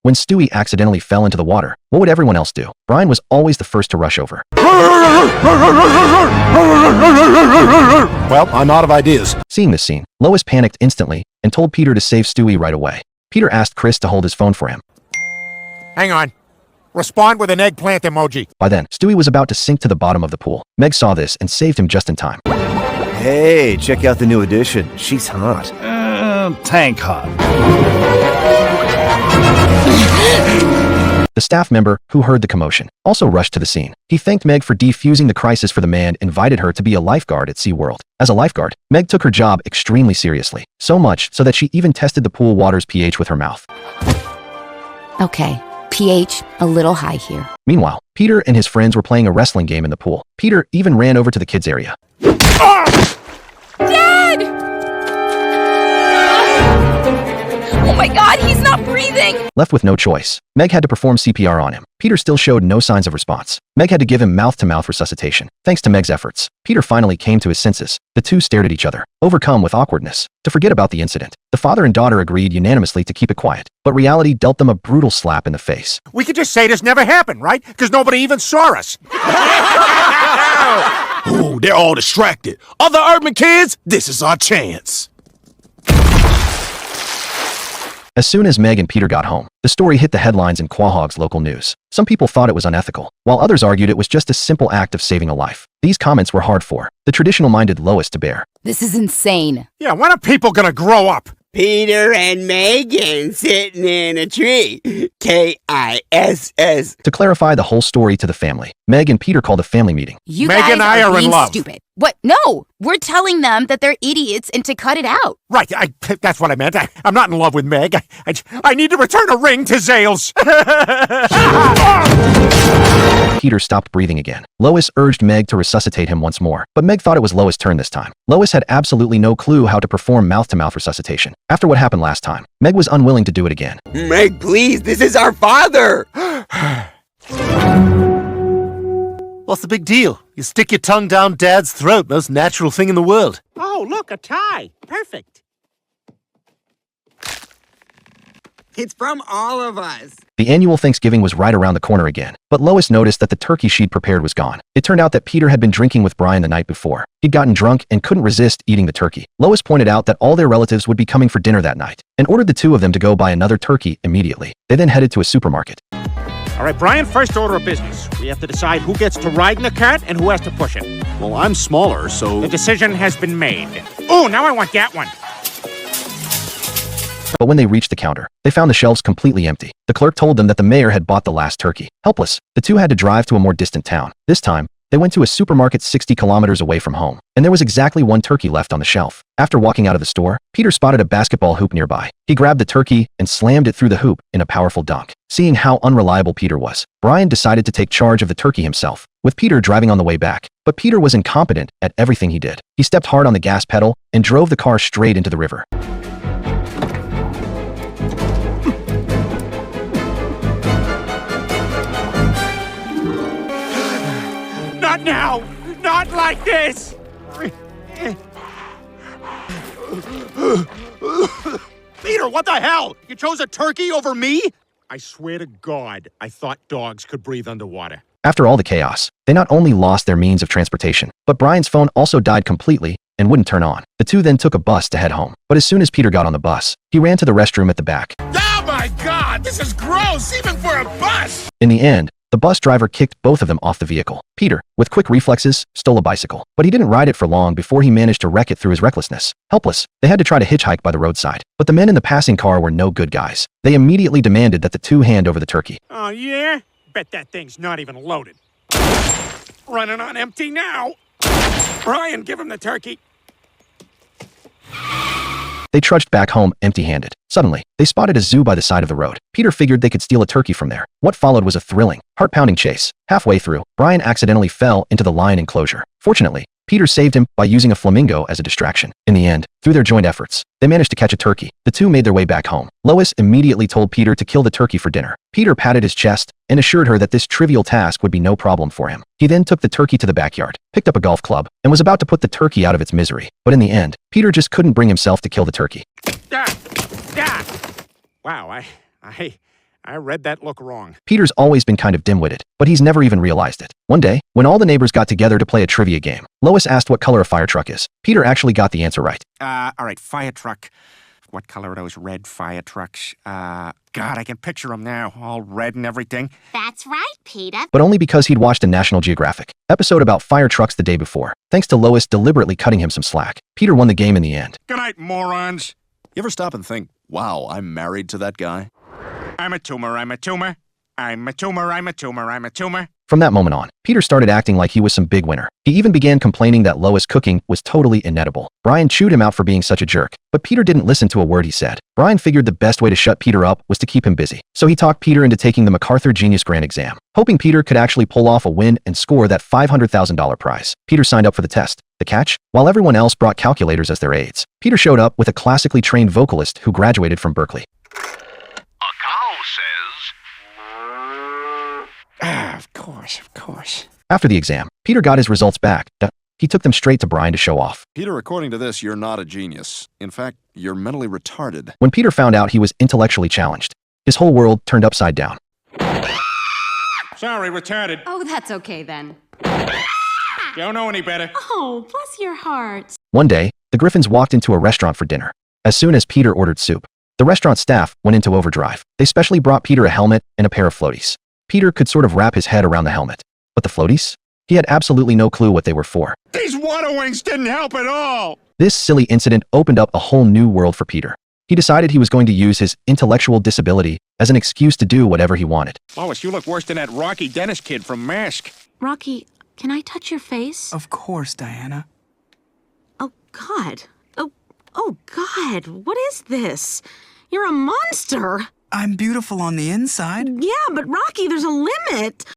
When Stewie accidentally fell into the water, what would everyone else do? Brian was always the first to rush over. Well, I'm out of ideas. Seeing this scene, Lois panicked instantly and told Peter to save Stewie right away. Peter asked Chris to hold his phone for him. Hang on. Respond with an eggplant emoji. By then, Stewie was about to sink to the bottom of the pool. Meg saw this and saved him just in time. Hey, check out the new edition. She's hot. Tank hot. The staff member, who heard the commotion, also rushed to the scene. He thanked Meg for defusing the crisis for the man and invited her to be a lifeguard at SeaWorld. As a lifeguard, Meg took her job extremely seriously, so much so that she even tested the pool water's pH with her mouth. Okay, pH a little high here. Meanwhile, Peter and his friends were playing a wrestling game in the pool. Peter even ran over to the kids' area. Dad! Oh my God, he's not breathing! Left with no choice, Meg had to perform CPR on him. Peter still showed no signs of response. Meg had to give him mouth-to-mouth resuscitation. Thanks to Meg's efforts, Peter finally came to his senses. The two stared at each other, overcome with awkwardness, to forget about the incident. The father and daughter agreed unanimously to keep it quiet, but reality dealt them a brutal slap in the face. We could just say this never happened, right? Because nobody even saw us. Ooh, they're all distracted. Other urban kids, this is our chance. As soon as Meg and Peter got home, the story hit the headlines in Quahog's local news. Some people thought it was unethical, while others argued it was just a simple act of saving a life. These comments were hard for the traditional-minded Lois to bear. This is insane. Yeah, when are people gonna grow up? Peter and Megan sitting in a tree. K-I-S-S. To clarify the whole story to the family, Meg and Peter called a family meeting. You Meg guys and I are in being love. Stupid. What? No, we're telling them that they're idiots and to cut it out. Right, that's what I meant. I'm not in love with Meg. I need to return a ring to Zales. Peter stopped breathing again. Lois urged Meg to resuscitate him once more, but Meg thought it was Lois' turn this time. Lois had absolutely no clue how to perform mouth-to-mouth resuscitation. After what happened last time, Meg was unwilling to do it again. Meg, please, this is our father. What's the big deal? You stick your tongue down Dad's throat, most natural thing in the world. Oh, look, a tie. Perfect. It's from all of us. The annual Thanksgiving was right around the corner again, but Lois noticed that the turkey she'd prepared was gone. It turned out that Peter had been drinking with Brian the night before. He'd gotten drunk and couldn't resist eating the turkey. Lois pointed out that all their relatives would be coming for dinner that night, and ordered the two of them to go buy another turkey immediately. They then headed to a supermarket. All right, Brian, first order of business. We have to decide who gets to ride in the cart and who has to push it. Well, I'm smaller, so... The decision has been made. Oh, now I want that one. But when they reached the counter, they found the shelves completely empty. The clerk told them that the mayor had bought the last turkey. Helpless, the two had to drive to a more distant town. This time, they went to a supermarket 60 kilometers away from home, and there was exactly one turkey left on the shelf. After walking out of the store, Peter spotted a basketball hoop nearby. He grabbed the turkey and slammed it through the hoop in a powerful dunk. Seeing how unreliable Peter was, Brian decided to take charge of the turkey himself, with Peter driving on the way back. But Peter was incompetent at everything he did. He stepped hard on the gas pedal and drove the car straight into the river. Not now! Not like this! Peter, what the hell? You chose a turkey over me? I swear to God, I thought dogs could breathe underwater. After all the chaos, they not only lost their means of transportation, but Brian's phone also died completely and wouldn't turn on. The two then took a bus to head home. But as soon as Peter got on the bus, he ran to the restroom at the back. Oh my God, this is gross, even for a bus! In the end, the bus driver kicked both of them off the vehicle. Peter, with quick reflexes, stole a bicycle, but he didn't ride it for long before he managed to wreck it through his recklessness. Helpless, they had to try to hitchhike by the roadside, but the men in the passing car were no good guys. They immediately demanded that the two hand over the turkey. Oh, yeah? Bet that thing's not even loaded. Running on empty now. Brian, give him the turkey. They trudged back home empty-handed. Suddenly, they spotted a zoo by the side of the road. Peter figured they could steal a turkey from there. What followed was a thrilling, heart-pounding chase. Halfway through, Brian accidentally fell into the lion enclosure. Fortunately, Peter saved him by using a flamingo as a distraction. In the end, through their joint efforts, they managed to catch a turkey. The two made their way back home. Lois immediately told Peter to kill the turkey for dinner. Peter patted his chest and assured her that this trivial task would be no problem for him. He then took the turkey to the backyard, picked up a golf club, and was about to put the turkey out of its misery. But in the end, Peter just couldn't bring himself to kill the turkey. Ah! Ah! Wow, I I read that look wrong. Peter's always been kind of dim-witted, but he's never even realized it. One day, when all the neighbors got together to play a trivia game, Lois asked what color a fire truck is. Peter actually got the answer right. All right, fire truck. What color are those red fire trucks? God, I can picture them now, all red and everything. That's right, Peter. But only because he'd watched a National Geographic episode about fire trucks the day before. Thanks to Lois deliberately cutting him some slack, Peter won the game in the end. Good night, morons. You ever stop and think, wow, I'm married to that guy? I'm a tumor, I'm a tumor. I'm a tumor, I'm a tumor, I'm a tumor. From that moment on, Peter started acting like he was some big winner. He even began complaining that Lois' cooking was totally inedible. Brian chewed him out for being such a jerk, but Peter didn't listen to a word he said. Brian figured the best way to shut Peter up was to keep him busy. So he talked Peter into taking the MacArthur Genius Grant exam, hoping Peter could actually pull off a win and score that $500,000 prize. Peter signed up for the test. The catch? While everyone else brought calculators as their aides, Peter showed up with a classically trained vocalist who graduated from Berkeley. A cow says... Of course. After the exam, Peter got his results back. He took them straight to Brian to show off. Peter, according to this, you're not a genius. In fact, you're mentally retarded. When Peter found out he was intellectually challenged, his whole world turned upside down. Sorry, retarded. Oh, that's okay then. Don't know any better. Oh, bless your heart. One day, the Griffins walked into a restaurant for dinner. As soon as Peter ordered soup, the restaurant staff went into overdrive. They specially brought Peter a helmet and a pair of floaties. Peter could sort of wrap his head around the helmet. But the floaties? He had absolutely no clue what they were for. These water wings didn't help at all. This silly incident opened up a whole new world for Peter. He decided he was going to use his intellectual disability as an excuse to do whatever he wanted. Lois, you look worse than that Rocky Dennis kid from Mask. Rocky, can I touch your face? Of course, Diana. Oh, God. Oh, God. What is this? You're a monster. I'm beautiful on the inside. Yeah, but Rocky, there's a limit.